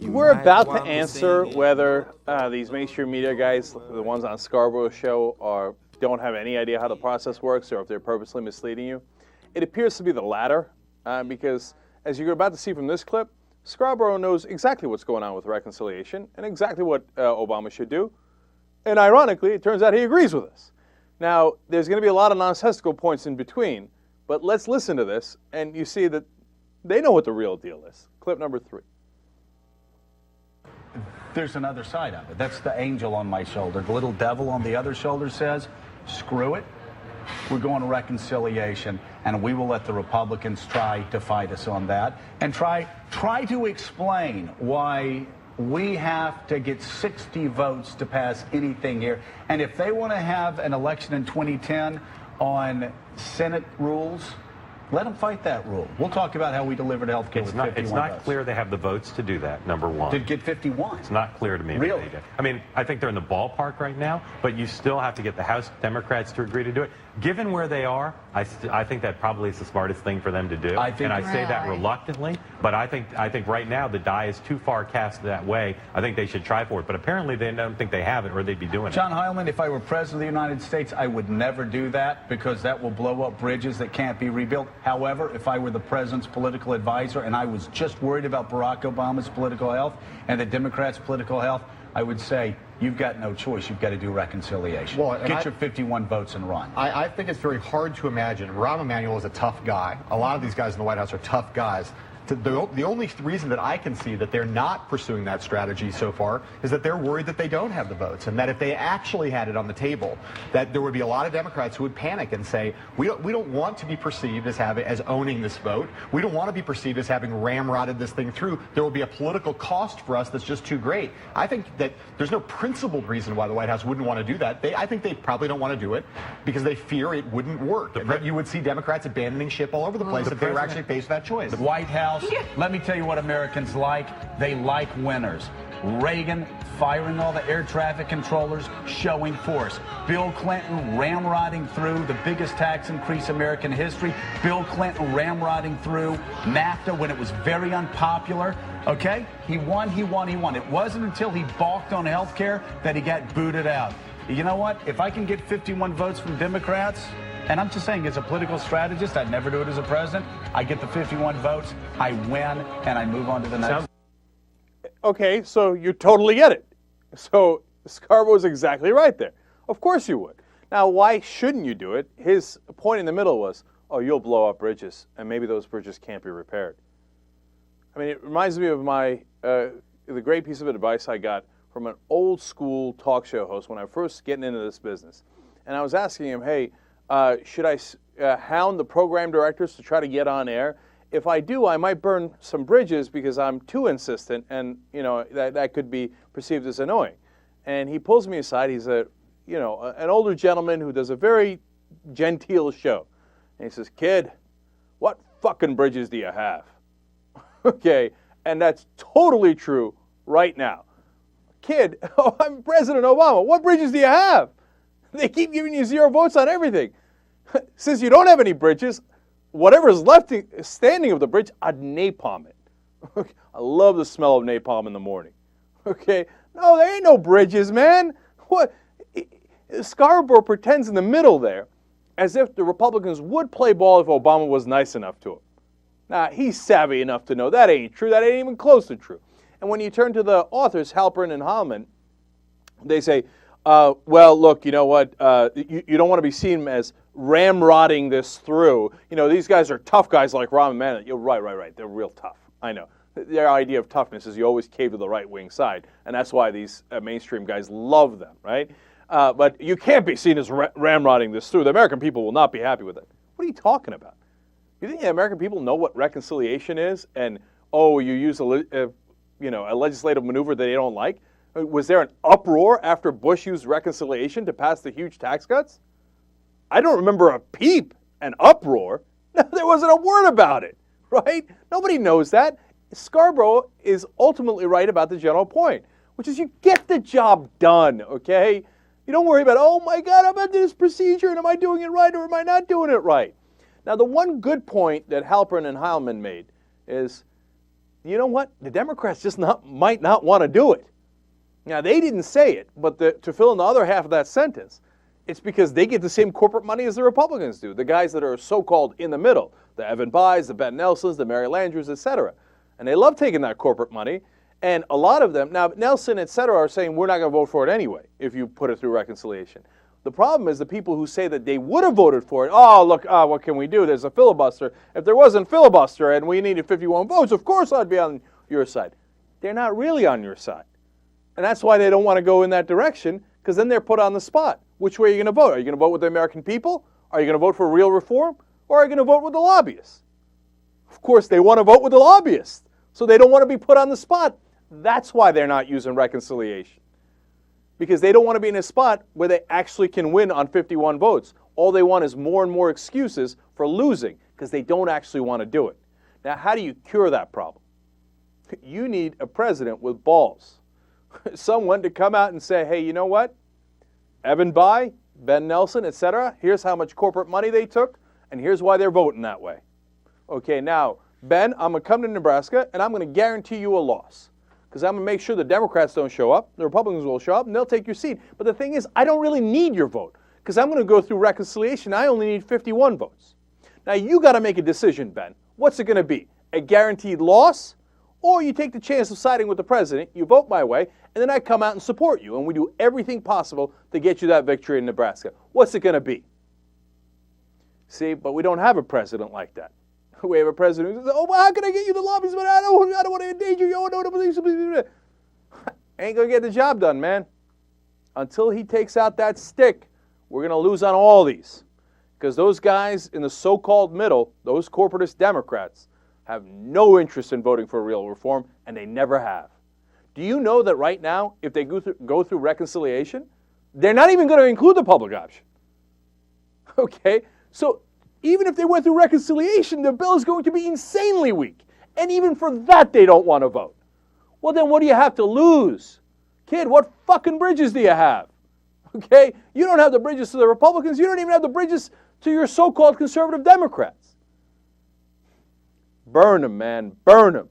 We're about to answer whether these mainstream media guys, the ones on Scarborough show, don't have any idea how the process works or if they're purposely misleading you. It appears to be the latter because, as you're about to see from this clip, Scarborough knows exactly what's going on with reconciliation and exactly what Obama should do. And ironically, it turns out he agrees with us. Now, there's going to be a lot of nonsensical points in between, but let's listen to this and you see that they know what the real deal is. Clip number 3. There's another side of it. That's the angel on my shoulder. The little devil on the other shoulder says, screw it. We're going to reconciliation, and we will let the Republicans try to fight us on that and try to explain why we have to get 60 votes to pass anything here. And if they want to have an election in 2010 on Senate rules, let them fight that rule. We'll talk about how we delivered health care with 51 votes. It's not clear they have the votes to do that, number one. To get 51? It's not clear to me. Really? I mean, I think they're in the ballpark right now, but you still have to get the House Democrats to agree to do it. Given where they are, I think that probably is the smartest thing for them to do. I say that reluctantly, but I think right now the die is too far cast that way. I think they should try for it, but apparently they don't think they have it or they'd be doing it. John Heilman, if I were president of the United States, I would never do that because that will blow up bridges that can't be rebuilt. However, if I were the president's political advisor and I was just worried about Barack Obama's political health and the Democrats' political health, I would say, you've got no choice. You've got to do reconciliation. Well, get your 51 votes and run. I think it's very hard to imagine. Rahm Emanuel is a tough guy. A lot of these guys in the White House are tough guys. The only reason that I can see that they're not pursuing that strategy so far is that they're worried that they don't have the votes, and that if they actually had it on the table, that there would be a lot of Democrats who would panic and say, we don't want to be perceived as owning this vote. We don't want to be perceived as having ramrodded this thing through. There will be a political cost for us that's just too great. I think that there's no principled reason why the White House wouldn't want to do that. I think they probably don't want to do it because they fear it wouldn't work, and that you would see Democrats abandoning ship all over the place if they were actually faced with that choice. The White House, let me tell you what Americans like. They like winners. Reagan firing all the air traffic controllers, showing force. Bill Clinton ramrodding through the biggest tax increase in American history. Bill Clinton ramrodding through NAFTA when it was very unpopular. Okay? He won. It wasn't until he balked on health care that he got booted out. You know what? If I can get 51 votes from Democrats, and I'm just saying, as a political strategist, I'd never do it as a president. I get the 51 votes, I win, and I move on to the next. Okay, so you totally get it. So Scarborough's exactly right there. Of course you would. Now, why shouldn't you do it? His point in the middle was, oh, you'll blow up bridges, and maybe those bridges can't be repaired. I mean, it reminds me of the great piece of advice I got from an old school talk show host when I was first getting into this business. And I was asking him, hey, should I hound the program directors to try to get on air? If I do, I might burn some bridges because I'm too insistent, and that could be perceived as annoying. And he pulls me aside. He's an older gentleman who does a very genteel show, and he says, "Kid, what fucking bridges do you have?" Okay, and that's totally true right now. Kid, oh, I'm President Obama. What bridges do you have? They keep giving you 0 votes on everything. Since you don't have any bridges, whatever is left standing of the bridge, I'd napalm it. I love the smell of napalm in the morning. Okay? No, there ain't no bridges, man. What? Scarborough pretends in the middle there as if the Republicans would play ball if Obama was nice enough to him. Now, he's savvy enough to know that ain't true. That ain't even close to true. And when you turn to the authors, Halpern and Heilman, they say, well, look, you know what? You don't want to be seen as ramrodding this through. You know, these guys are tough guys like Rahm Emanuel. You're right. They're real tough. I know. Their idea of toughness is you always cave to the right-wing side, and that's why these mainstream guys love them, right? But you can't be seen as ramrodding this through. The American people will not be happy with it. What are you talking about? You think the American people know what reconciliation is? And, you use a legislative maneuver that they don't like? Was there an uproar after Bush used reconciliation to pass the huge tax cuts? I don't remember a peep, an uproar. There wasn't a word about it, right? Nobody knows that. Scarborough is ultimately right about the general point, which is you get the job done, okay? You don't worry about, oh my God, I'm at this procedure and am I doing it right or am I not doing it right? Now, the one good point that Halpern and Heilman made is you know what? The Democrats just might not want to do it. Now, they didn't say it, but to fill in the other half of that sentence, it's because they get the same corporate money as the Republicans do, the guys that are so-called in the middle, the Evan Bayes, the Ben Nelsons, the Mary Landrieux, et cetera. And they love taking that corporate money. And a lot of them, now Nelson, et cetera, are saying we're not going to vote for it anyway if you put it through reconciliation. The problem is the people who say that they would have voted for it, oh, look, what can we do? There's a filibuster. If there wasn't filibuster and we needed 51 votes, of course I'd be on your side. They're not really on your side. And that's why they don't want to go in that direction, because then they're put on the spot. Which way are you going to vote? Are you going to vote with the American people? Are you going to vote for real reform? Or are you going to vote with the lobbyists? Of course, they want to vote with the lobbyists. So they don't want to be put on the spot. That's why they're not using reconciliation. Because they don't want to be in a spot where they actually can win on 51 votes. All they want is more and more excuses for losing, because they don't actually want to do it. Now, how do you cure that problem? You need a president with balls. Someone to come out and say, hey, you know what? Evan Bayes, Ben Nelson, et cetera, here's how much corporate money they took, and here's why they're voting that way. Okay, now, Ben, I'm going to come to Nebraska, and I'm going to guarantee you a loss. Because I'm going to make sure the Democrats don't show up, the Republicans will show up, and they'll take your seat. But the thing is, I don't really need your vote, because I'm going to go through reconciliation. I only need 51 votes. Now, you got to make a decision, Ben. What's it going to be? A guaranteed loss? Or you take the chance of siding with the president, you vote my way, and then I come out and support you, and we do everything possible to get you that victory in Nebraska. What's it going to be? See, but we don't have a president like that. We have a president who says, oh, well, how can I get you the lobbies? But I don't want to endanger you. Ain't going to get the job done, man. Until he takes out that stick, we're going to lose on all these. Because those guys in the so-called middle, those corporatist Democrats, have no interest in voting for real reform, and they never have. Do you know that right now, if they go through reconciliation, they're not even going to include the public option? Okay? So even if they went through reconciliation, the bill is going to be insanely weak. And even for that, they don't want to vote. Well, then what do you have to lose? Kid, what fucking bridges do you have? Okay? You don't have the bridges to the Republicans. You don't even have the bridges to your so-called conservative Democrats. Burn them, man. Burn them.